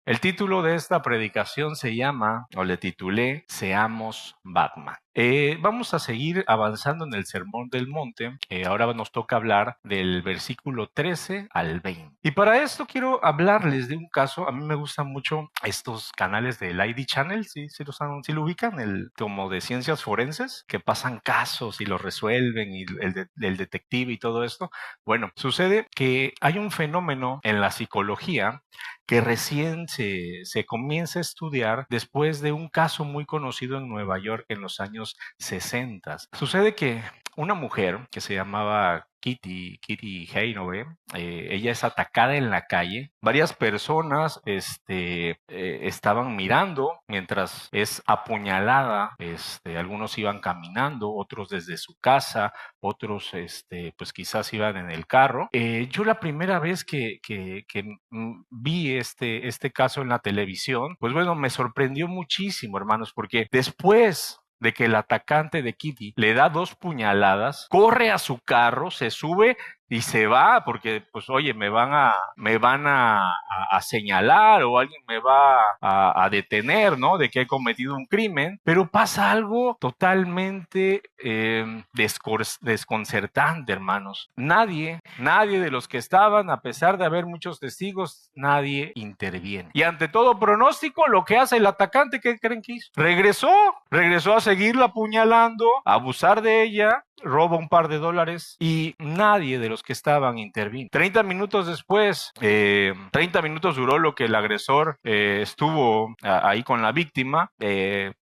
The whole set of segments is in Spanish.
El título de esta predicación se llama, o le titulé, Seamos Batman. Vamos a seguir avanzando en el Sermón del Monte. Ahora nos toca hablar del versículo 13 al 20. Y para esto quiero hablarles de un caso. A mí me gustan mucho estos canales del ID Channel, ¿sí lo ubican? Como de ciencias forenses, que pasan casos y los resuelven, y el detective y todo esto. Bueno, sucede que hay un fenómeno en la psicología que recién se comienza a estudiar después de un caso muy conocido en Nueva York en los años 60. Sucede que una mujer que se llamaba Kitty Heinove, ella es atacada en la calle. Varias personas estaban mirando mientras es apuñalada. Algunos iban caminando, otros desde su casa, otros pues quizás iban en el carro. Yo la primera vez que vi este caso en la televisión, pues bueno, me sorprendió muchísimo, hermanos, porque después de que el atacante de Kitty le da 2 puñaladas, corre a su carro, se sube y se va, porque pues oye, me van a señalar, o alguien me va a detener, ¿no? De que he cometido un crimen. Pero pasa algo totalmente desconcertante, hermanos. Nadie de los que estaban, a pesar de haber muchos testigos, nadie interviene. Y ante todo pronóstico, lo que hace el atacante, ¿qué creen que hizo? Regresó a seguirla apuñalando, a abusar de ella, roba un par de dólares y nadie de los que estaban intervino. 30 minutos después, 30 minutos duró lo que el agresor estuvo ahí con la víctima.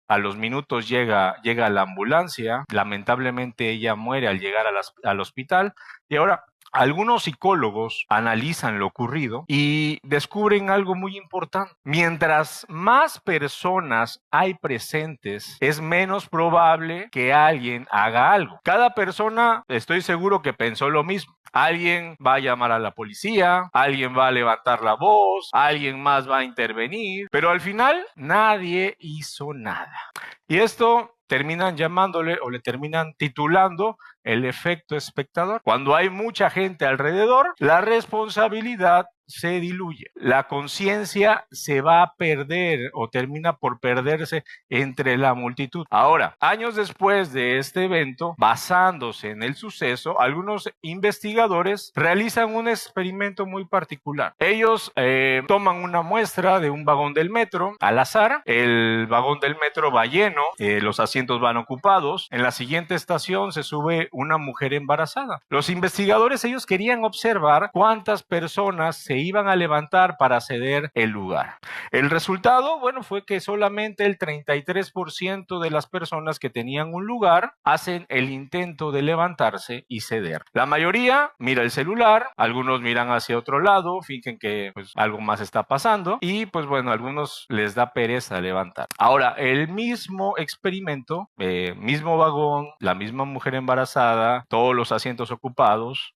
A los minutos llega la ambulancia. Lamentablemente ella muere al llegar al hospital. Y ahora, algunos psicólogos analizan lo ocurrido y descubren algo muy importante. Mientras más personas hay presentes, es menos probable que alguien haga algo. Cada persona, estoy seguro que pensó lo mismo. Alguien va a llamar a la policía, alguien va a levantar la voz, alguien más va a intervenir, pero al final nadie hizo nada. Y esto terminan llamándole, o le terminan titulando, el efecto espectador. Cuando hay mucha gente alrededor, la responsabilidad se diluye. La conciencia se va a perder, o termina por perderse entre la multitud. Ahora, años después de este evento, basándose en el suceso, algunos investigadores realizan un experimento muy particular. Ellos toman una muestra de un vagón del metro al azar. El vagón del metro va lleno, los asientos van ocupados. En la siguiente estación se sube una mujer embarazada. Los investigadores, ellos querían observar cuántas personas se iban a levantar para ceder el lugar. El resultado, bueno, fue que solamente el 33% de las personas que tenían un lugar hacen el intento de levantarse y ceder. La mayoría mira el celular, algunos miran hacia otro lado, fingen que pues algo más está pasando, y pues bueno, a algunos les da pereza levantar. Ahora, el mismo experimento, mismo vagón, la misma mujer embarazada, todos los asientos ocupados,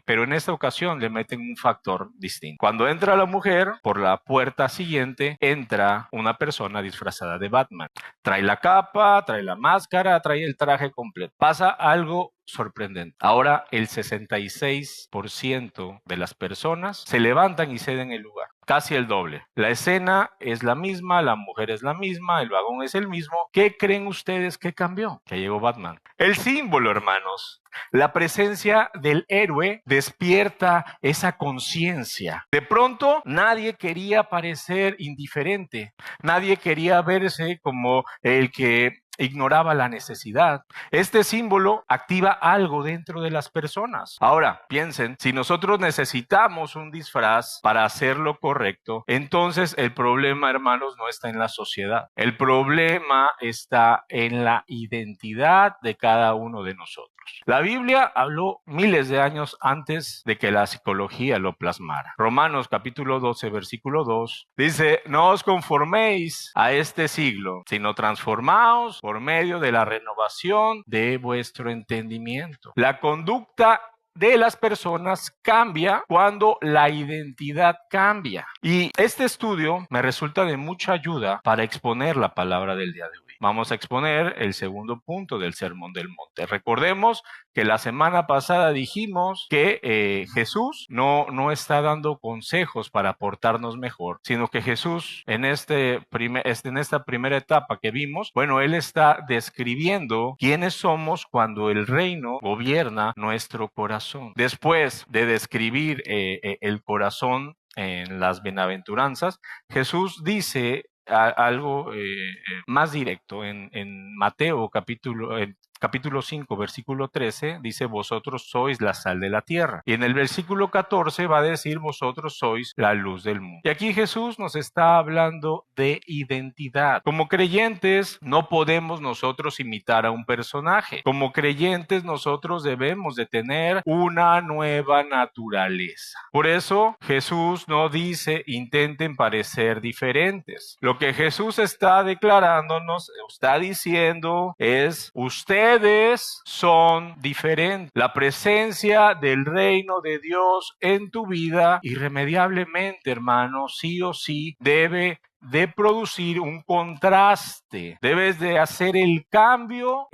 pero en esta ocasión le meten un factor distinto. Cuando entra la mujer, por la puerta siguiente entra una persona disfrazada de Batman. Trae la capa, trae la máscara, trae el traje completo. Pasa algo sorprendente. Ahora el 66% de las personas se levantan y ceden el lugar. Casi el doble. La escena es la misma, la mujer es la misma, el vagón es el mismo. ¿Qué creen ustedes que cambió? Que llegó Batman. El símbolo, hermanos. La presencia del héroe despierta esa conciencia. De pronto, nadie quería parecer indiferente. Nadie quería verse como el que ignoraba la necesidad. Este símbolo activa algo dentro de las personas. Ahora, piensen, si nosotros necesitamos un disfraz para hacer lo correcto, entonces el problema, hermanos, no está en la sociedad. El problema está en la identidad de cada uno de nosotros. La Biblia habló miles de años antes de que la psicología lo plasmara. Romanos capítulo 12, versículo 2, dice: no os conforméis a este siglo, sino transformaos por medio de la renovación de vuestro entendimiento. La conducta de las personas cambia cuando la identidad cambia. Y este estudio me resulta de mucha ayuda para exponer la palabra del día de hoy. vamos a exponer el segundo punto del Sermón del Monte. Recordemos que la semana pasada dijimos que Jesús no está dando consejos para portarnos mejor, sino que Jesús en esta primera etapa que vimos, bueno, Él está describiendo quiénes somos cuando el reino gobierna nuestro corazón. Después de describir el corazón en las bienaventuranzas, Jesús dice algo más directo en Mateo capítulo 5, versículo 13, dice, vosotros sois la sal de la tierra. Y en el versículo 14 va a decir, vosotros sois la luz del mundo. Y aquí Jesús nos está hablando de identidad. Como creyentes, no podemos nosotros imitar a un personaje. Como creyentes, nosotros debemos de tener una nueva naturaleza. Por eso, Jesús no dice, intenten parecer diferentes. Lo que Jesús está declarándonos, está diciendo, es, ustedes son diferentes. La presencia del reino de Dios en tu vida, irremediablemente, hermano, sí o sí, debe de producir un contraste. Debes de hacer el cambio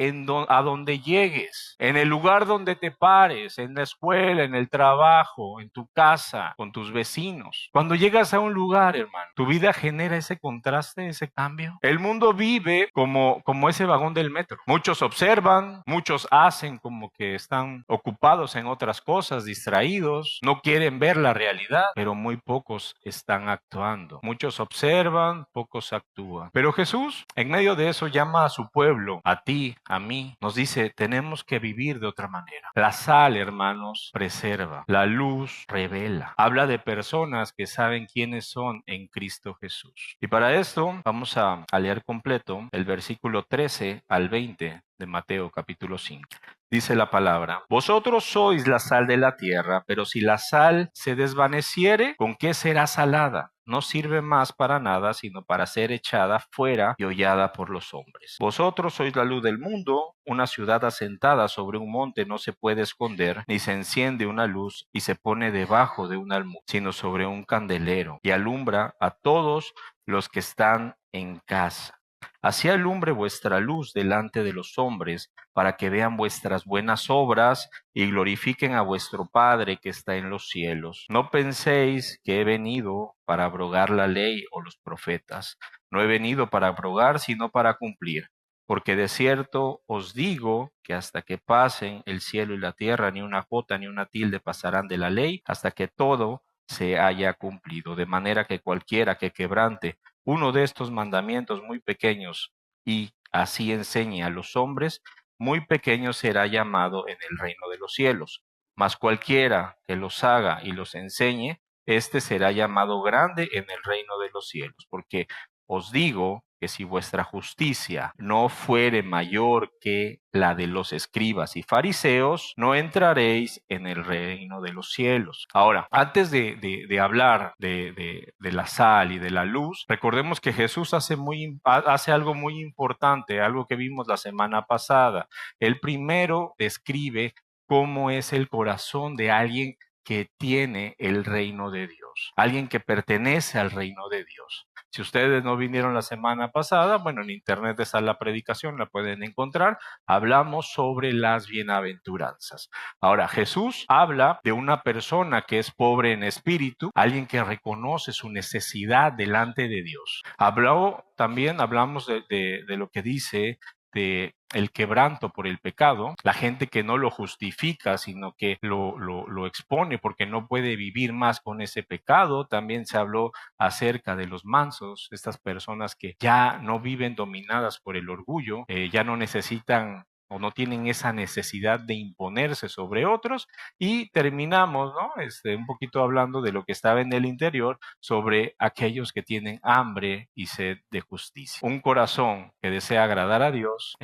a donde llegues, en el lugar donde te pares, en la escuela, en el trabajo, en tu casa, con tus vecinos. Cuando llegas a un lugar, hermano, tu vida genera ese contraste, ese cambio. El mundo vive como ese vagón del metro. Muchos observan, muchos hacen como que están ocupados en otras cosas, distraídos, no quieren ver la realidad, pero muy pocos están actuando. Muchos observan, pocos actúan. Pero Jesús, en medio de eso, llama a su pueblo, a ti, a mí, nos dice, tenemos que vivir de otra manera. La sal, hermanos, preserva. La luz revela. Habla de personas que saben quiénes son en Cristo Jesús. Y para esto, vamos a leer completo el versículo 13 al 20 de Mateo capítulo 5. Dice la palabra, vosotros sois la sal de la tierra, pero si la sal se desvaneciere, ¿con qué será salada? No sirve más para nada, sino para ser echada fuera y hollada por los hombres. Vosotros sois la luz del mundo. Una ciudad asentada sobre un monte no se puede esconder, ni se enciende una luz y se pone debajo de un almud, sino sobre un candelero, y alumbra a todos los que están en casa. Así alumbre vuestra luz delante de los hombres, para que vean vuestras buenas obras y glorifiquen a vuestro Padre que está en los cielos. No penséis que he venido para abrogar la ley o los profetas. No he venido para abrogar, sino para cumplir. Porque de cierto os digo que hasta que pasen el cielo y la tierra, ni una jota ni una tilde pasarán de la ley, hasta que todo se haya cumplido. De manera que cualquiera que quebrante uno de estos mandamientos muy pequeños y así enseñe a los hombres, muy pequeño será llamado en el reino de los cielos. Mas cualquiera que los haga y los enseñe, éste será llamado grande en el reino de los cielos. Porque os digo que si vuestra justicia no fuere mayor que la de los escribas y fariseos, no entraréis en el reino de los cielos. Ahora, antes de hablar de la sal y de la luz, recordemos que Jesús hace algo muy importante, algo que vimos la semana pasada. Él primero describe cómo es el corazón de alguien que tiene el reino de Dios, alguien que pertenece al reino de Dios. Si ustedes no vinieron la semana pasada, bueno, en internet está la predicación, la pueden encontrar. Hablamos sobre las bienaventuranzas. Ahora, Jesús habla de una persona que es pobre en espíritu, alguien que reconoce su necesidad delante de Dios. Hablamos de lo que dice de el quebranto por el pecado, la gente que no lo justifica, sino que lo expone porque no puede vivir más con ese pecado. También se habló acerca de los mansos, estas personas que ya no viven dominadas por el orgullo, ya no necesitan o no tienen esa necesidad de imponerse sobre otros. Y terminamos, ¿no? Un poquito hablando de lo que estaba en el interior, sobre aquellos que tienen hambre y sed de justicia. Un corazón que desea agradar a Dios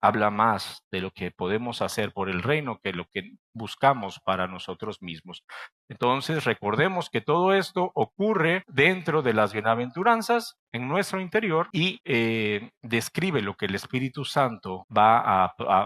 habla más de lo que podemos hacer por el reino que lo que buscamos para nosotros mismos. Entonces, recordemos que todo esto ocurre dentro de las bienaventuranzas, en nuestro interior, y describe lo que el Espíritu Santo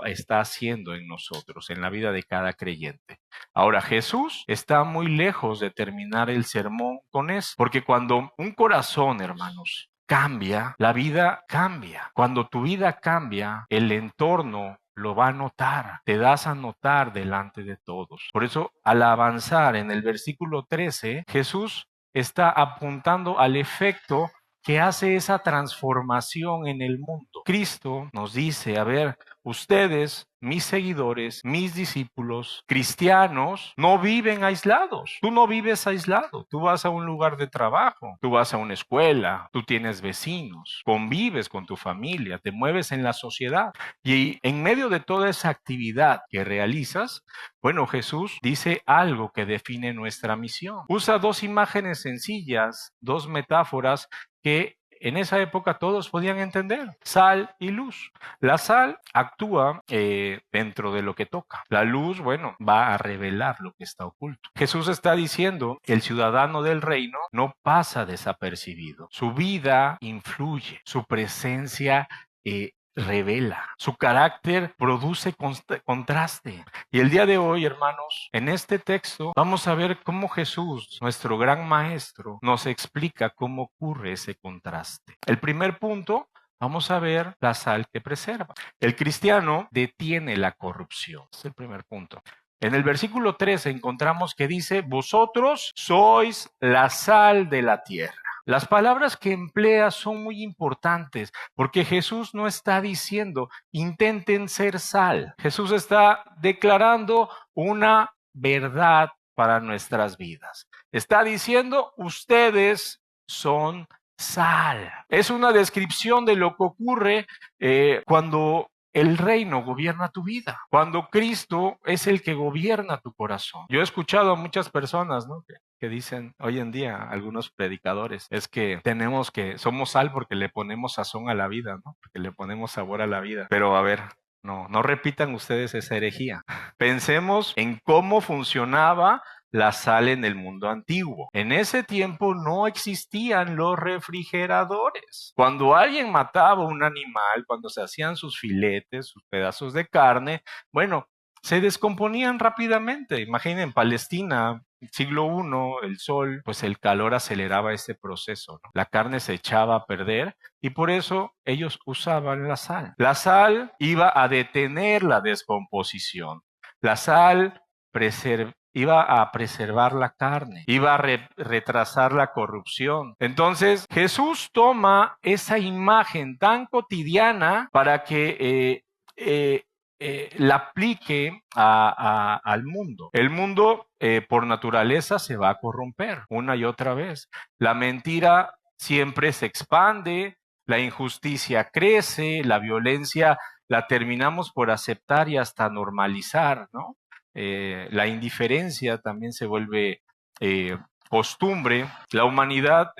está haciendo en nosotros, en la vida de cada creyente. Ahora, Jesús está muy lejos de terminar el sermón con eso, porque cuando un corazón, hermanos, cambia, la vida cambia. Cuando tu vida cambia, el entorno lo va a notar, te das a notar delante de todos. Por eso, al avanzar en el versículo 13, Jesús está apuntando al efecto que hace esa transformación en el mundo. Cristo nos dice, a ver, ustedes, mis seguidores, mis discípulos, cristianos, no viven aislados. Tú no vives aislado. Tú vas a un lugar de trabajo, tú vas a una escuela, tú tienes vecinos, convives con tu familia, te mueves en la sociedad. Y en medio de toda esa actividad que realizas, bueno, Jesús dice algo que define nuestra misión. Usa dos imágenes sencillas, dos metáforas que en esa época todos podían entender: sal y luz. La sal actúa dentro de lo que toca. La luz, bueno, va a revelar lo que está oculto. Jesús está diciendo, el ciudadano del reino no pasa desapercibido. Su vida influye, su presencia revela, su carácter produce contraste. Y el día de hoy, hermanos, en este texto vamos a ver cómo Jesús, nuestro gran maestro, nos explica cómo ocurre ese contraste. El primer punto, vamos a ver la sal que preserva. El cristiano detiene la corrupción. Es el primer punto. En el versículo 13 encontramos que dice, vosotros sois la sal de la tierra. Las palabras que emplea son muy importantes porque Jesús no está diciendo intenten ser sal. Jesús está declarando una verdad para nuestras vidas. Está diciendo ustedes son sal. Es una descripción de lo que ocurre cuando el reino gobierna tu vida, cuando Cristo es el que gobierna tu corazón. Yo he escuchado a muchas personas, ¿no?, que dicen hoy en día, algunos predicadores, es que somos sal porque le ponemos sazón a la vida, ¿no? Porque le ponemos sabor a la vida. Pero a ver, no repitan ustedes esa herejía. Pensemos en cómo funcionaba la sal en el mundo antiguo. En ese tiempo no existían los refrigeradores. Cuando alguien mataba un animal, cuando se hacían sus filetes, sus pedazos de carne, bueno, se descomponían rápidamente. Imaginen, Palestina, siglo I, el sol, pues el calor aceleraba ese proceso, ¿no? La carne se echaba a perder y por eso ellos usaban la sal. La sal iba a detener la descomposición. La sal iba a preservar la carne, iba a retrasar la corrupción. Entonces, Jesús toma esa imagen tan cotidiana para que la aplique al mundo. El mundo por naturaleza se va a corromper una y otra vez. La mentira siempre se expande, la injusticia crece, la violencia la terminamos por aceptar y hasta normalizar, ¿no? La indiferencia también se vuelve costumbre. La humanidad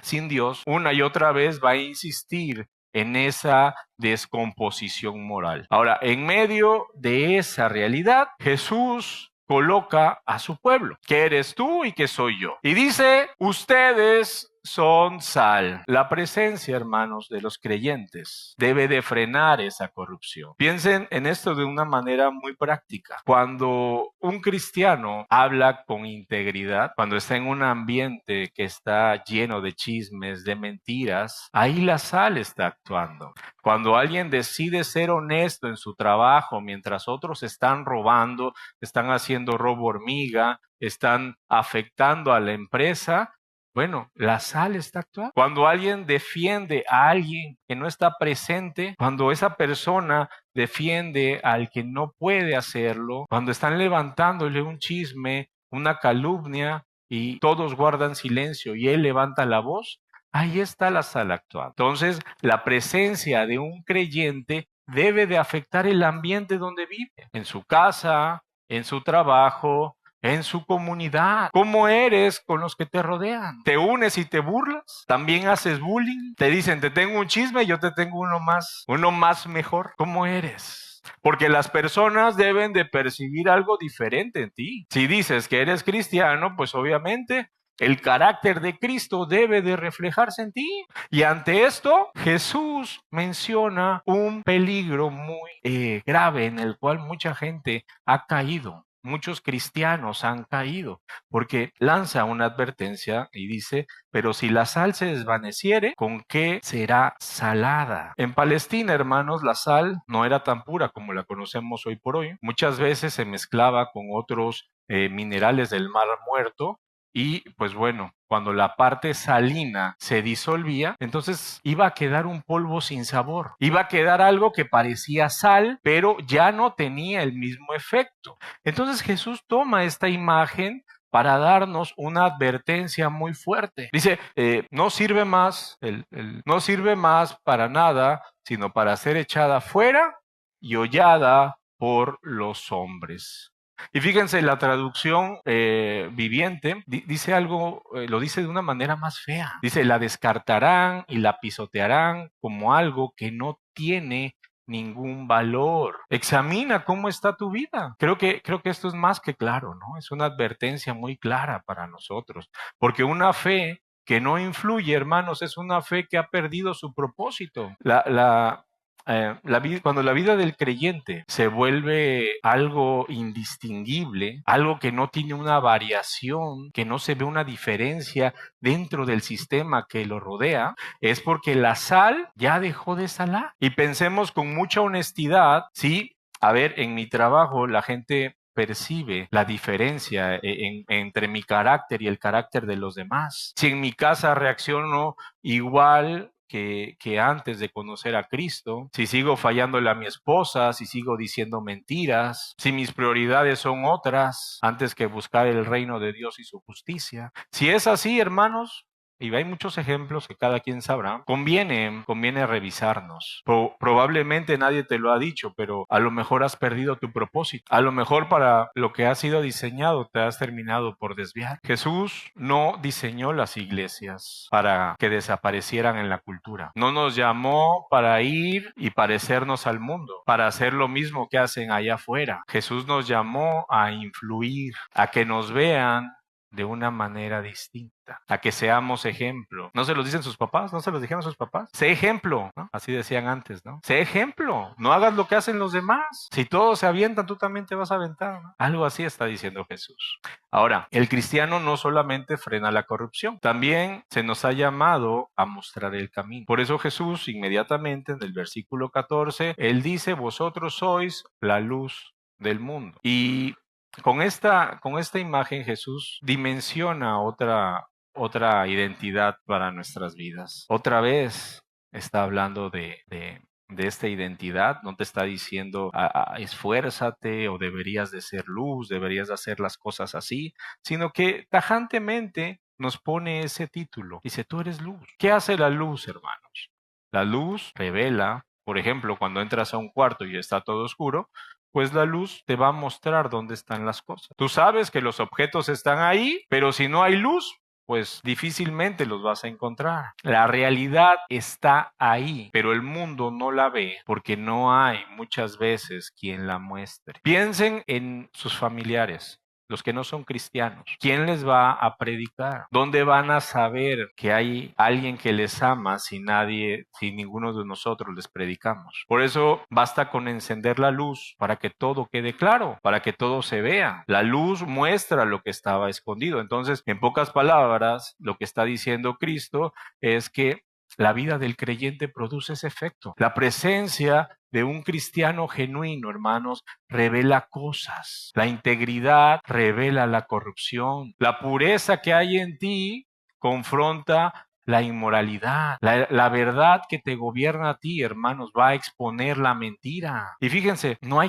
sin Dios una y otra vez va a insistir en esa descomposición moral. Ahora, en medio de esa realidad, Jesús coloca a su pueblo. ¿Qué eres tú y qué soy yo? Y dice, ustedes son sal. La presencia, hermanos, de los creyentes debe de frenar esa corrupción. Piensen en esto de una manera muy práctica. Cuando un cristiano habla con integridad, cuando está en un ambiente que está lleno de chismes, de mentiras, ahí la sal está actuando. Cuando alguien decide ser honesto en su trabajo mientras otros están robando, están haciendo robo hormiga, están afectando a la empresa, bueno, la sal está actuando. Cuando alguien defiende a alguien que no está presente, cuando esa persona defiende al que no puede hacerlo, cuando están levantándole un chisme, una calumnia y todos guardan silencio y él levanta la voz, ahí está la sal actuando. Entonces, la presencia de un creyente debe de afectar el ambiente donde vive, en su casa, en su trabajo, en su comunidad. ¿Cómo eres con los que te rodean? ¿Te unes y te burlas? ¿También haces bullying? Te dicen, te tengo un chisme, yo te tengo uno más mejor. ¿Cómo eres? Porque las personas deben de percibir algo diferente en ti. Si dices que eres cristiano, pues obviamente el carácter de Cristo debe de reflejarse en ti. Y ante esto, Jesús menciona un peligro muy grave en el cual mucha gente ha caído. muchos cristianos han caído, porque lanza una advertencia y dice, pero si la sal se desvaneciere, ¿con qué será salada? En Palestina, hermanos, la sal no era tan pura como la conocemos hoy por hoy. Muchas veces se mezclaba con otros minerales del mar muerto. Y pues bueno, cuando la parte salina se disolvía, entonces iba a quedar un polvo sin sabor. Iba a quedar algo que parecía sal, pero ya no tenía el mismo efecto. Entonces Jesús toma esta imagen para darnos una advertencia muy fuerte. Dice, no sirve más, no sirve más para nada, sino para ser echada fuera y hollada por los hombres. Y fíjense, la traducción viviente dice algo, lo dice de una manera más fea. Dice, la descartarán y la pisotearán como algo que no tiene ningún valor. Examina cómo está tu vida. Creo que esto es más que claro, ¿no? Es una advertencia muy clara para nosotros, porque una fe que no influye, hermanos, es una fe que ha perdido su propósito. Cuando la vida del creyente se vuelve algo indistinguible, algo que no tiene una variación, que no se ve una diferencia dentro del sistema que lo rodea, es porque la sal ya dejó de salar. Y pensemos con mucha honestidad, sí, a ver, en mi trabajo la gente percibe la diferencia entre mi carácter y el carácter de los demás. Si en mi casa reacciono igual que antes de conocer a Cristo, si sigo fallándole a mi esposa, si sigo diciendo mentiras, si mis prioridades son otras antes que buscar el reino de Dios y su justicia. Si es así, hermanos, y hay muchos ejemplos que cada quien sabrá, conviene revisarnos. Probablemente nadie te lo ha dicho, pero a lo mejor has perdido tu propósito. A lo mejor para lo que has sido diseñado te has terminado por desviar. Jesús no diseñó las iglesias para que desaparecieran en la cultura. No nos llamó para ir y parecernos al mundo, para hacer lo mismo que hacen allá afuera. Jesús nos llamó a influir, a que nos vean de una manera distinta, a que seamos ejemplo. ¿No se los dicen sus papás? ¿No se los dijeron sus papás? Sé ejemplo, ¿no? Así decían antes, ¿no? Sé ejemplo, no hagas lo que hacen los demás. Si todos se avientan, tú también te vas a aventar, ¿no? Algo así está diciendo Jesús. Ahora, el cristiano no solamente frena la corrupción, también se nos ha llamado a mostrar el camino. Por eso Jesús, inmediatamente en el versículo 14, él dice, vosotros sois la luz del mundo. Y con esta imagen Jesús dimensiona otra identidad para nuestras vidas. Otra vez está hablando de esta identidad, no te está diciendo esfuérzate o deberías de ser luz, deberías de hacer las cosas así, sino que tajantemente nos pone ese título. Dice, tú eres luz. ¿Qué hace la luz, hermanos? La luz revela, por ejemplo, cuando entras a un cuarto y está todo oscuro, pues la luz te va a mostrar dónde están las cosas. Tú sabes que los objetos están ahí, pero si no hay luz, pues difícilmente los vas a encontrar. La realidad está ahí, pero el mundo no la ve porque no hay muchas veces quien la muestre. Piensen en sus familiares. Los que no son cristianos, ¿quién les va a predicar? ¿Dónde van a saber que hay alguien que les ama si ninguno de nosotros les predicamos? Por eso basta con encender la luz para que todo quede claro, para que todo se vea. La luz muestra lo que estaba escondido. Entonces, en pocas palabras, lo que está diciendo Cristo es que la vida del creyente produce ese efecto. La presencia de un cristiano genuino, hermanos, revela cosas. La integridad revela la corrupción. La pureza que hay en ti confronta la inmoralidad. La verdad que te gobierna a ti, hermanos, va a exponer la mentira. Y fíjense, no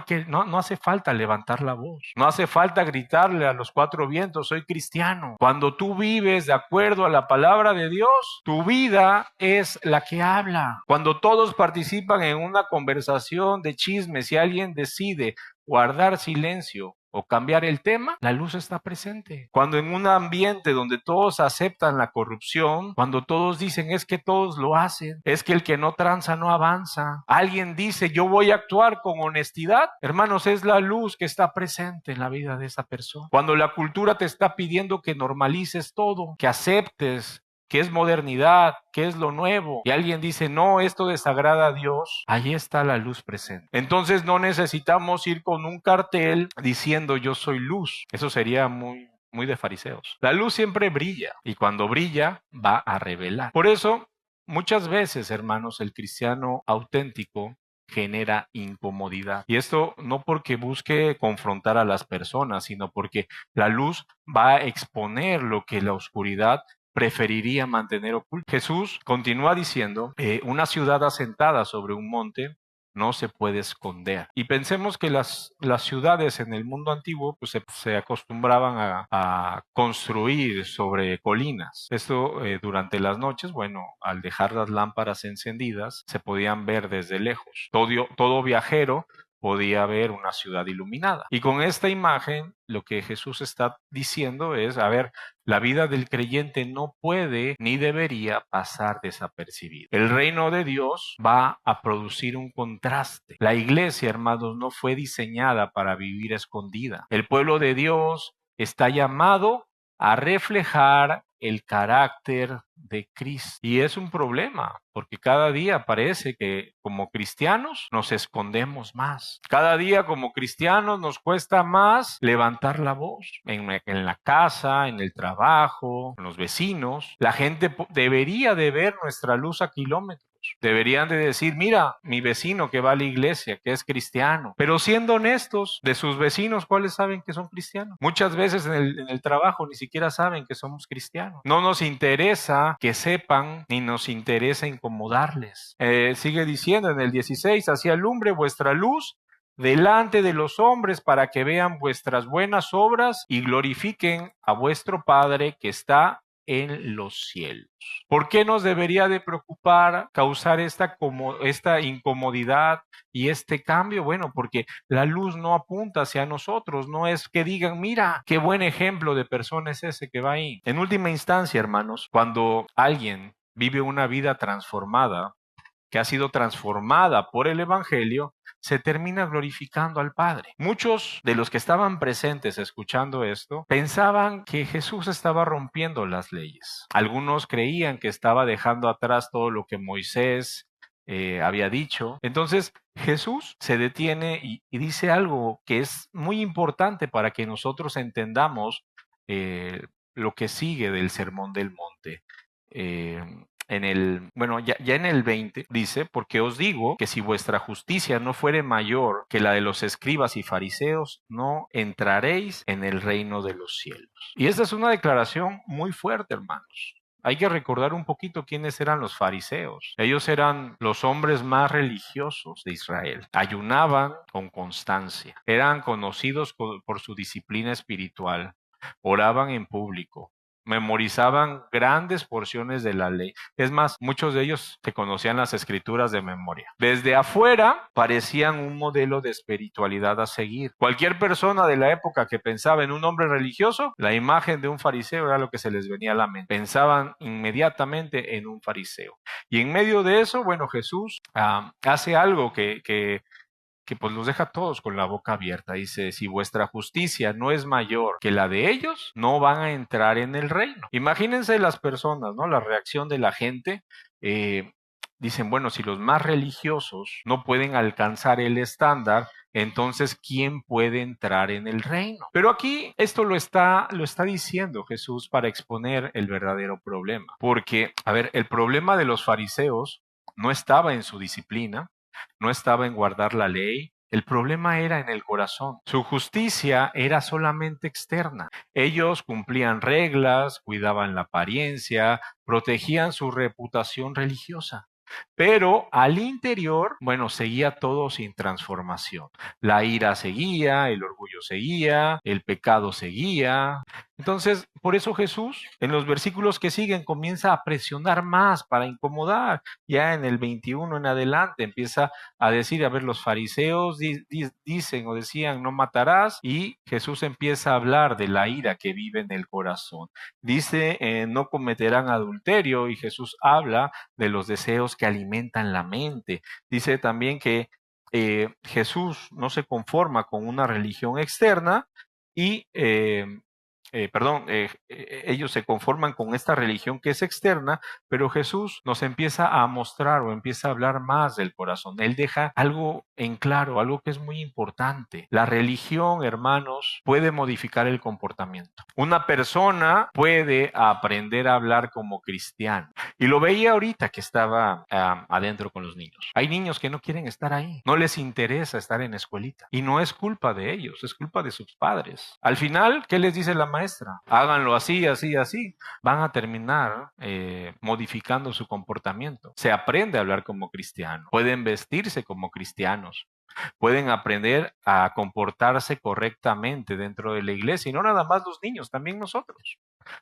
hace falta levantar la voz. No hace falta gritarle a los cuatro vientos, soy cristiano. Cuando tú vives de acuerdo a la palabra de Dios, tu vida es la que habla. Cuando todos participan en una conversación de chismes y alguien decide guardar silencio o cambiar el tema, la luz está presente. Cuando en un ambiente donde todos aceptan la corrupción, cuando todos dicen es que todos lo hacen, es que el que no tranza no avanza, alguien dice yo voy a actuar con honestidad, hermanos, es la luz que está presente en la vida de esa persona. Cuando la cultura te está pidiendo que normalices todo, que aceptes qué es modernidad, qué es lo nuevo, y alguien dice, no, esto desagrada a Dios, ahí está la luz presente. Entonces no necesitamos ir con un cartel diciendo yo soy luz. Eso sería muy de fariseos. La luz siempre brilla y cuando brilla va a revelar. Por eso, muchas veces, hermanos, el cristiano auténtico genera incomodidad. Y esto no porque busque confrontar a las personas, sino porque la luz va a exponer lo que la oscuridad preferiría mantener oculto. Jesús continúa diciendo, una ciudad asentada sobre un monte no se puede esconder. Y pensemos que las ciudades en el mundo antiguo pues, se acostumbraban a construir sobre colinas. Esto durante las noches, bueno, al dejar las lámparas encendidas, se podían ver desde lejos. Todo viajero podía ver una ciudad iluminada. Y con esta imagen, lo que Jesús está diciendo es, a ver, la vida del creyente no puede ni debería pasar desapercibida. El reino de Dios va a producir un contraste. La iglesia, hermanos, no fue diseñada para vivir escondida. El pueblo de Dios está llamado a reflejar el carácter de Cristo. Y es un problema, porque cada día parece que como cristianos nos escondemos más. Cada día como cristianos nos cuesta más levantar la voz en la casa, en el trabajo, con los vecinos. La gente debería de ver nuestra luz a kilómetros. Deberían de decir, mira, mi vecino que va a la iglesia, que es cristiano. Pero siendo honestos, de sus vecinos, ¿cuáles saben que son cristianos? Muchas veces en el trabajo ni siquiera saben que somos cristianos. No nos interesa que sepan, ni nos interesa incomodarles. Sigue diciendo en el 16, así alumbre vuestra luz delante de los hombres para que vean vuestras buenas obras y glorifiquen a vuestro Padre que está en los cielos. ¿Por qué nos debería de preocupar causar esta incomodidad y este cambio? Bueno, porque la luz no apunta hacia nosotros, no es que digan, mira, qué buen ejemplo de persona es ese que va ahí. En última instancia, hermanos, cuando alguien vive una vida transformada, que ha sido transformada por el Evangelio, se termina glorificando al Padre. Muchos de los que estaban presentes escuchando esto pensaban que Jesús estaba rompiendo las leyes. Algunos creían que estaba dejando atrás todo lo que Moisés había dicho. Entonces Jesús se detiene y dice algo que es muy importante para que nosotros entendamos lo que sigue del Sermón del Monte. Ya en el 20 dice, porque os digo que si vuestra justicia no fuere mayor que la de los escribas y fariseos, no entraréis en el reino de los cielos. Y esta es una declaración muy fuerte, hermanos. Hay que recordar un poquito quiénes eran los fariseos. Ellos eran los hombres más religiosos de Israel. Ayunaban con constancia. Eran conocidos por su disciplina espiritual. Oraban en público. Memorizaban grandes porciones de la ley. Es más, muchos de ellos se conocían las escrituras de memoria. Desde afuera parecían un modelo de espiritualidad a seguir. Cualquier persona de la época que pensaba en un hombre religioso, la imagen de un fariseo era lo que se les venía a la mente. Pensaban inmediatamente en un fariseo. Y en medio de eso, bueno, Jesús hace algo que pues los deja a todos con la boca abierta. Dice, si vuestra justicia no es mayor que la de ellos, no van a entrar en el reino. Imagínense las personas, ¿no? La reacción de la gente. Dicen, bueno, si los más religiosos no pueden alcanzar el estándar, entonces, ¿quién puede entrar en el reino? Pero aquí esto lo está diciendo Jesús para exponer el verdadero problema. Porque, a ver, el problema de los fariseos no estaba en su disciplina, no estaba en guardar la ley. El problema era en el corazón. Su justicia era solamente externa. Ellos cumplían reglas, cuidaban la apariencia, protegían su reputación religiosa. Pero al interior, bueno, seguía todo sin transformación. La ira seguía, el orgullo seguía, el pecado seguía. Entonces, por eso Jesús, en los versículos que siguen, comienza a presionar más para incomodar. Ya en el 21 en adelante empieza a decir, a ver, los fariseos dicen o decían, no matarás, y Jesús empieza a hablar de la ira que vive en el corazón. Dice, no cometerán adulterio, y Jesús habla de los deseos que alimentan la mente. Dice también que Jesús no se conforma con una religión externa y ellos se conforman con esta religión que es externa, pero Jesús nos empieza a mostrar o empieza a hablar más del corazón. Él deja algo en claro, algo que es muy importante. La religión, hermanos, puede modificar el comportamiento. Una persona puede aprender a hablar como cristiano. Y lo veía ahorita que estaba adentro con los niños. Hay niños que no quieren estar ahí, no les interesa estar en escuelita. Y no es culpa de ellos, es culpa de sus padres. Al final, ¿qué les dice la maestra? Háganlo así, así, así. Van a terminar modificando su comportamiento. Se aprende a hablar como cristiano, pueden vestirse como cristianos, pueden aprender a comportarse correctamente dentro de la iglesia. Y no nada más los niños, también nosotros.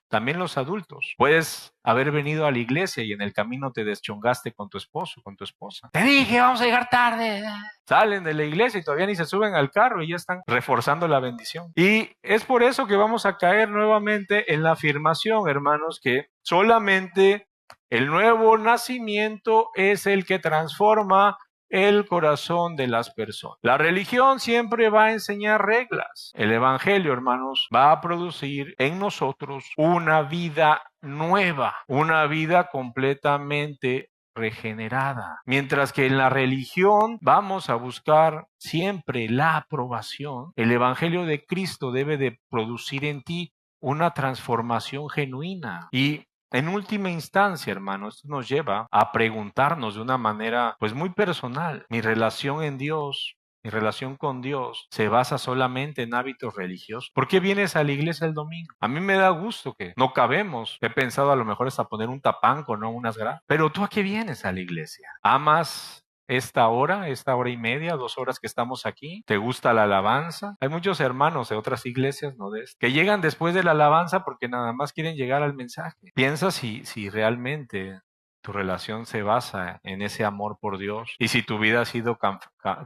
También los adultos. Puedes haber venido a la iglesia y en el camino te deschongaste con tu esposo, con tu esposa. Te dije, vamos a llegar tarde. Salen de la iglesia y todavía ni se suben al carro y ya están reforzando la bendición. Y es por eso que vamos a caer nuevamente en la afirmación, hermanos, que solamente el nuevo nacimiento es el que transforma el corazón de las personas. La religión siempre va a enseñar reglas. El evangelio, hermanos, va a producir en nosotros una vida nueva, una vida completamente regenerada. Mientras que en la religión vamos a buscar siempre la aprobación, el evangelio de Cristo debe de producir en ti una transformación genuina. Y en última instancia, hermanos, esto nos lleva a preguntarnos de una manera pues muy personal. Mi relación en Dios, mi relación con Dios se basa solamente en hábitos religiosos. ¿Por qué vienes a la iglesia el domingo? A mí me da gusto que no cabemos. He pensado a lo mejor hasta poner un tapanco, no unas gradas. Pero ¿tú a qué vienes a la iglesia? ¿Amas esta hora y media, 2 horas que estamos aquí? ¿Te gusta la alabanza? Hay muchos hermanos de otras iglesias, no de esta, que llegan después de la alabanza porque nada más quieren llegar al mensaje. Piensa si realmente tu relación se basa en ese amor por Dios y si tu vida ha sido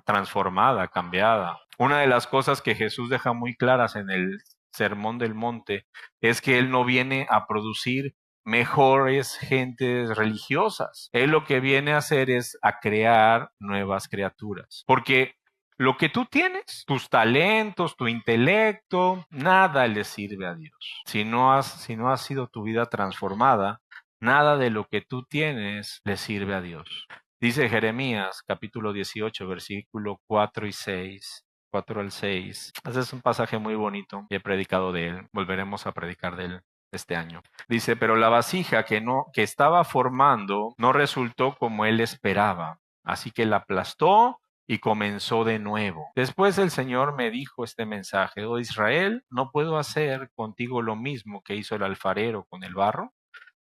transformada, cambiada. Una de las cosas que Jesús deja muy claras en el Sermón del Monte es que Él no viene a producir mejores gentes religiosas. Él lo que viene a hacer es a crear nuevas criaturas. Porque lo que tú tienes, tus talentos, tu intelecto, nada le sirve a Dios. Si no ha sido tu vida transformada, nada de lo que tú tienes le sirve a Dios. Dice Jeremías, capítulo 18, versículo 4 y 6. 4 al 6. Ese es un pasaje muy bonito y he predicado de él. Volveremos a predicar de él este año. Dice, pero la vasija que estaba formando no resultó como él esperaba, así que la aplastó y comenzó de nuevo. Después el Señor me dijo este mensaje: oh Israel, ¿no puedo hacer contigo lo mismo que hizo el alfarero con el barro?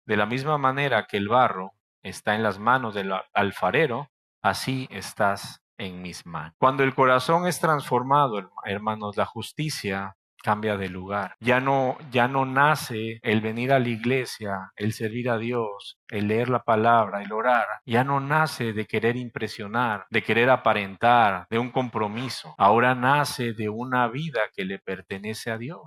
De la misma manera que el barro está en las manos del alfarero, así estás en mis manos. Cuando el corazón es transformado, hermanos, la justicia cambia de lugar. Ya no nace el venir a la iglesia, el servir a Dios, el leer la palabra, el orar. Ya no nace de querer impresionar, de querer aparentar, de un compromiso. Ahora nace de una vida que le pertenece a Dios.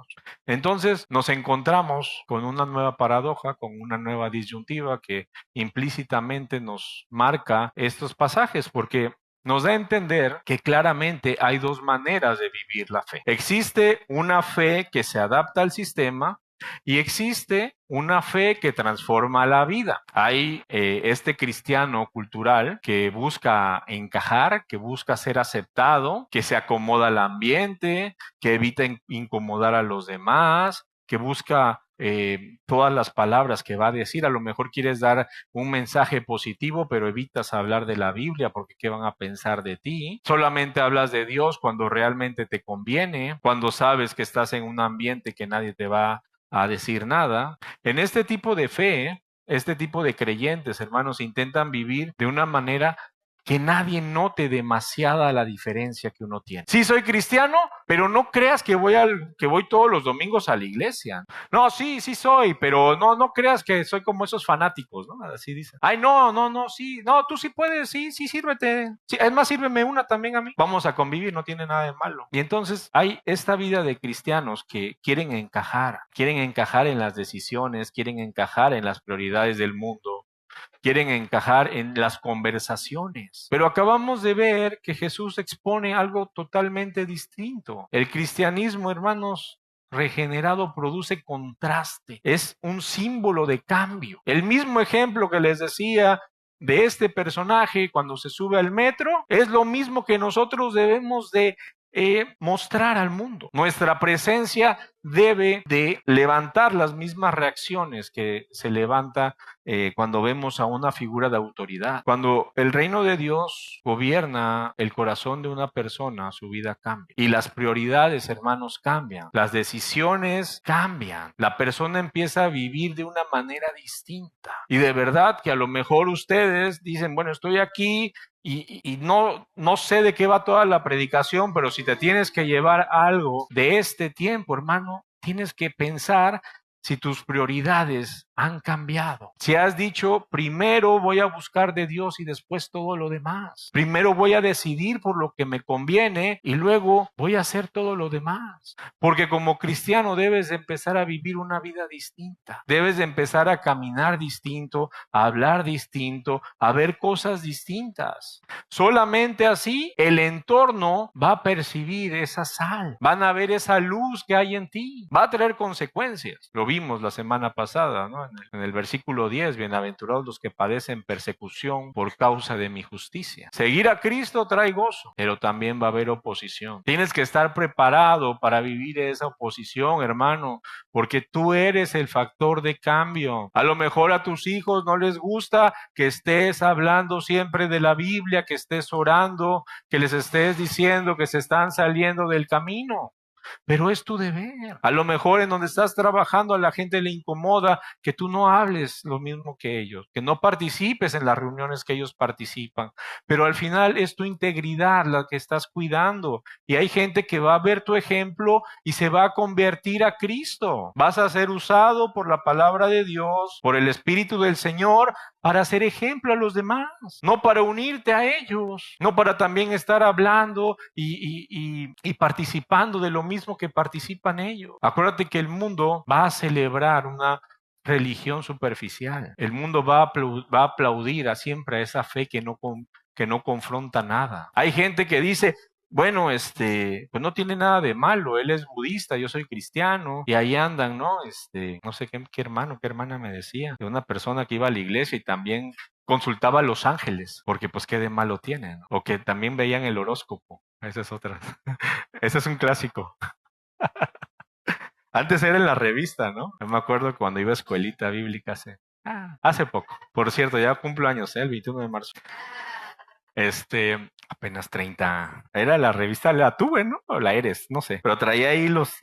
Entonces nos encontramos con una nueva paradoja, con una nueva disyuntiva que implícitamente nos marca estos pasajes, porque nos da a entender que claramente hay dos maneras de vivir la fe. Existe una fe que se adapta al sistema y existe una fe que transforma la vida. Hay este cristiano cultural que busca encajar, que busca ser aceptado, que se acomoda al ambiente, que evita incomodar a los demás, que busca todas las palabras que va a decir. A lo mejor quieres dar un mensaje positivo, pero evitas hablar de la Biblia porque ¿qué van a pensar de ti? Solamente hablas de Dios cuando realmente te conviene, cuando sabes que estás en un ambiente que nadie te va a decir nada. En este tipo de fe, este tipo de creyentes, hermanos, intentan vivir de una manera que nadie note demasiada la diferencia que uno tiene. Sí, soy cristiano, pero no creas que voy todos los domingos a la iglesia. No, sí soy, pero no creas que soy como esos fanáticos, ¿no? Así dicen. Ay, sí, no, tú sí puedes, sí, sírvete. Sí, es más, sírveme una también a mí. Vamos a convivir, no tiene nada de malo. Y entonces hay esta vida de cristianos que quieren encajar en las decisiones, quieren encajar en las prioridades del mundo, quieren encajar en las conversaciones. Pero acabamos de ver que Jesús expone algo totalmente distinto. El cristianismo, hermanos, regenerado produce contraste, es un símbolo de cambio. El mismo ejemplo que les decía de este personaje cuando se sube al metro es lo mismo que nosotros debemos de mostrar al mundo. Nuestra presencia debe de levantar las mismas reacciones que se levanta cuando vemos a una figura de autoridad. Cuando el reino de Dios gobierna el corazón de una persona, su vida cambia. Y las prioridades, hermanos, cambian. Las decisiones cambian. La persona empieza a vivir de una manera distinta. Y de verdad que a lo mejor ustedes dicen, bueno, estoy aquí y no sé de qué va toda la predicación, pero si te tienes que llevar algo de este tiempo, hermano, tienes que pensar si tus prioridades han cambiado. Si has dicho, primero voy a buscar de Dios y después todo lo demás. Primero voy a decidir por lo que me conviene y luego voy a hacer todo lo demás. Porque como cristiano debes de empezar a vivir una vida distinta. Debes de empezar a caminar distinto, a hablar distinto, a ver cosas distintas. Solamente así el entorno va a percibir esa sal. Van a ver esa luz que hay en ti. Va a traer consecuencias. Lo vimos la semana pasada, ¿no? En el versículo 10, bienaventurados los que padecen persecución por causa de mi justicia. Seguir a Cristo trae gozo, pero también va a haber oposición. Tienes que estar preparado para vivir esa oposición, hermano, porque tú eres el factor de cambio. A lo mejor a tus hijos no les gusta que estés hablando siempre de la Biblia, que estés orando, que les estés diciendo que se están saliendo del camino. Pero es tu deber. A lo mejor en donde estás trabajando a la gente le incomoda que tú no hables lo mismo que ellos, que no participes en las reuniones que ellos participan, pero al final es tu integridad la que estás cuidando y hay gente que va a ver tu ejemplo y se va a convertir a Cristo. Vas a ser usado por la palabra de Dios, por el Espíritu del Señor, para ser ejemplo a los demás, no para unirte a ellos, no para también estar hablando y participando de lo mismo que participan ellos. Acuérdate que el mundo va a celebrar una religión superficial. El mundo va a aplaudir siempre a esa fe que no confronta nada. Hay gente que dice, bueno, pues no tiene nada de malo, él es budista, yo soy cristiano, y ahí andan, ¿no? No sé qué hermana me decía, de una persona que iba a la iglesia y también consultaba a los ángeles, porque pues qué de malo tiene, ¿no? O que también veían el horóscopo, esa es otra. Ese es un clásico. Antes era en la revista, ¿no? Yo me acuerdo cuando iba a escuelita bíblica hace poco. Por cierto, ya cumplo años, el 21 de marzo. Apenas 30. Era la revista, la tuve, ¿no? O la eres, no sé. Pero traía ahí los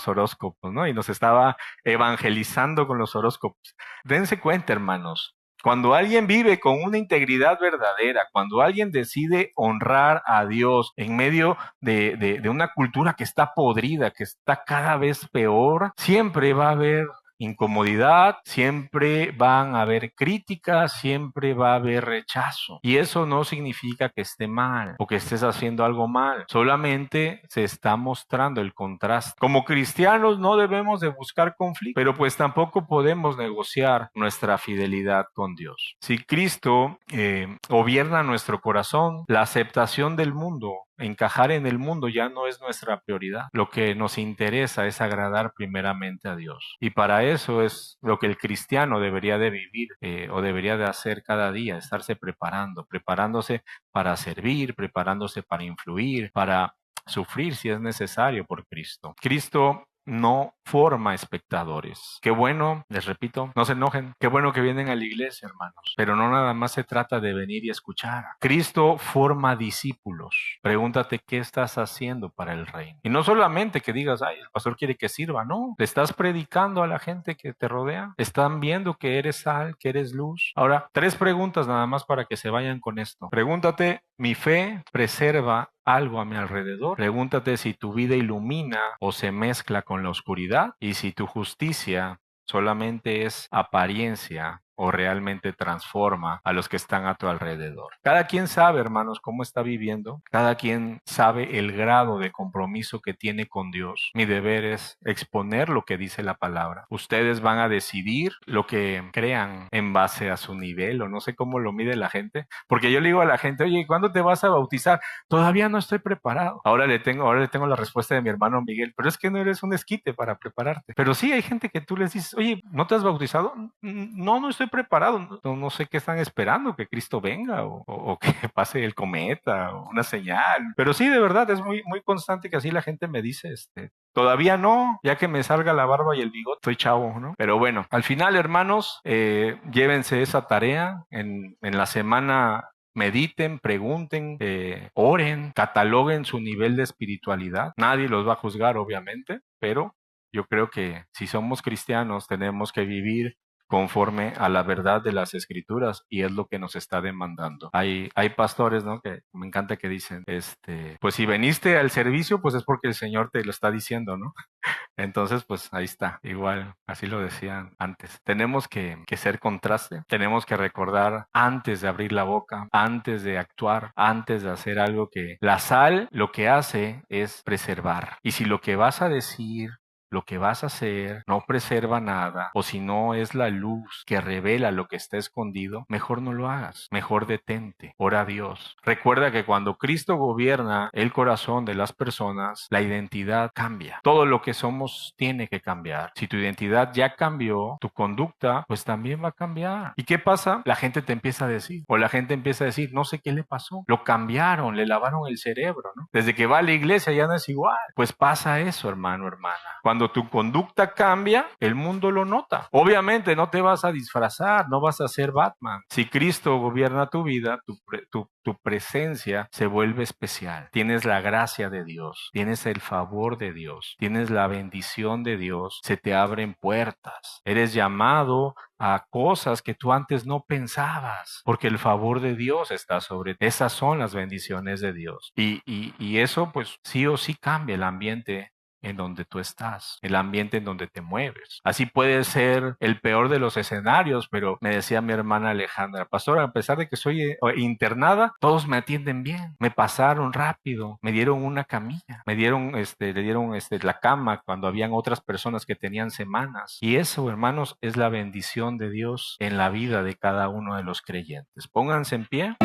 horóscopos, ¿no? Y nos estaba evangelizando con los horóscopos. Dense cuenta, hermanos. Cuando alguien vive con una integridad verdadera, cuando alguien decide honrar a Dios en medio de una cultura que está podrida, que está cada vez peor, siempre va a haber incomodidad, siempre van a haber críticas, siempre va a haber rechazo. Y eso no significa que esté mal o que estés haciendo algo mal. Solamente se está mostrando el contraste. Como cristianos no debemos de buscar conflicto, pero pues tampoco podemos negociar nuestra fidelidad con Dios. Si Cristo gobierna nuestro corazón, la aceptación del mundo, encajar en el mundo ya no es nuestra prioridad. Lo que nos interesa es agradar primeramente a Dios. Y para eso es lo que el cristiano debería de vivir o debería de hacer cada día, estarse preparándose para servir, preparándose para influir, para sufrir si es necesario por Cristo. Cristo no forma espectadores. Qué bueno, les repito, no se enojen, qué bueno que vienen a la iglesia, hermanos, pero no nada más se trata de venir y escuchar. Cristo forma discípulos. Pregúntate qué estás haciendo para el reino. Y no solamente que digas, ay, el pastor quiere que sirva, no, le estás predicando a la gente que te rodea, están viendo que eres sal, que eres luz. Ahora, 3 preguntas nada más para que se vayan con esto. Pregúntate, ¿mi fe preserva algo a mi alrededor? Pregúntate si tu vida ilumina o se mezcla con la oscuridad y si tu justicia solamente es apariencia o realmente transforma a los que están a tu alrededor. Cada quien sabe, hermanos, cómo está viviendo. Cada quien sabe el grado de compromiso que tiene con Dios. Mi deber es exponer lo que dice la palabra. Ustedes van a decidir lo que crean en base a su nivel, o no sé cómo lo mide la gente, porque yo le digo a la gente, oye, ¿cuándo te vas a bautizar? Todavía no estoy preparado. Ahora le tengo la respuesta de mi hermano Miguel, pero es que no eres un esquite para prepararte. Pero sí hay gente que tú les dices, oye, ¿no te has bautizado? No, no estoy preparado. No sé qué están esperando, que Cristo venga o que pase el cometa o una señal. Pero sí, de verdad, es muy, muy constante que así la gente me dice, todavía no, ya que me salga la barba y el bigote, soy chavo, ¿no? Pero bueno, al final, hermanos, llévense esa tarea en la semana. Mediten, pregunten, oren, cataloguen su nivel de espiritualidad. Nadie los va a juzgar, obviamente, pero yo creo que si somos cristianos tenemos que vivir conforme a la verdad de las Escrituras, y es lo que nos está demandando. Hay pastores, ¿no?, que me encanta que dicen, pues si veniste al servicio, pues es porque el Señor te lo está diciendo, ¿no? Entonces, pues ahí está, igual, así lo decían antes. Tenemos que ser contraste, tenemos que recordar antes de abrir la boca, antes de actuar, antes de hacer algo, que la sal lo que hace es preservar. Y si lo que vas a decir, lo que vas a hacer no preserva nada, o si no es la luz que revela lo que está escondido, mejor no lo hagas, mejor detente, ora a Dios. Recuerda que cuando Cristo gobierna el corazón de las personas, la identidad cambia. Todo lo que somos tiene que cambiar. Si tu identidad ya cambió, tu conducta pues también va a cambiar. ¿Y qué pasa? La gente te empieza a decir, o la gente empieza a decir, no sé qué le pasó, lo cambiaron, le lavaron el cerebro, ¿no? Desde que va a la iglesia ya no es igual. Pues pasa eso, hermano, hermana. Cuando tu conducta cambia, el mundo lo nota. Obviamente no te vas a disfrazar, no vas a ser Batman. Si Cristo gobierna tu vida, tu presencia se vuelve especial. Tienes la gracia de Dios, tienes el favor de Dios, tienes la bendición de Dios, se te abren puertas. Eres llamado a cosas que tú antes no pensabas, porque el favor de Dios está sobre ti. Esas son las bendiciones de Dios. Y eso pues sí o sí cambia el ambiente en donde tú estás, el ambiente en donde te mueves. Así puede ser el peor de los escenarios, pero me decía mi hermana Alejandra, pastor, a pesar de que soy internada, todos me atienden bien, me pasaron rápido, me dieron una camilla, le dieron la cama cuando habían otras personas que tenían semanas. Y eso, hermanos, es la bendición de Dios en la vida de cada uno de los creyentes. Pónganse en pie.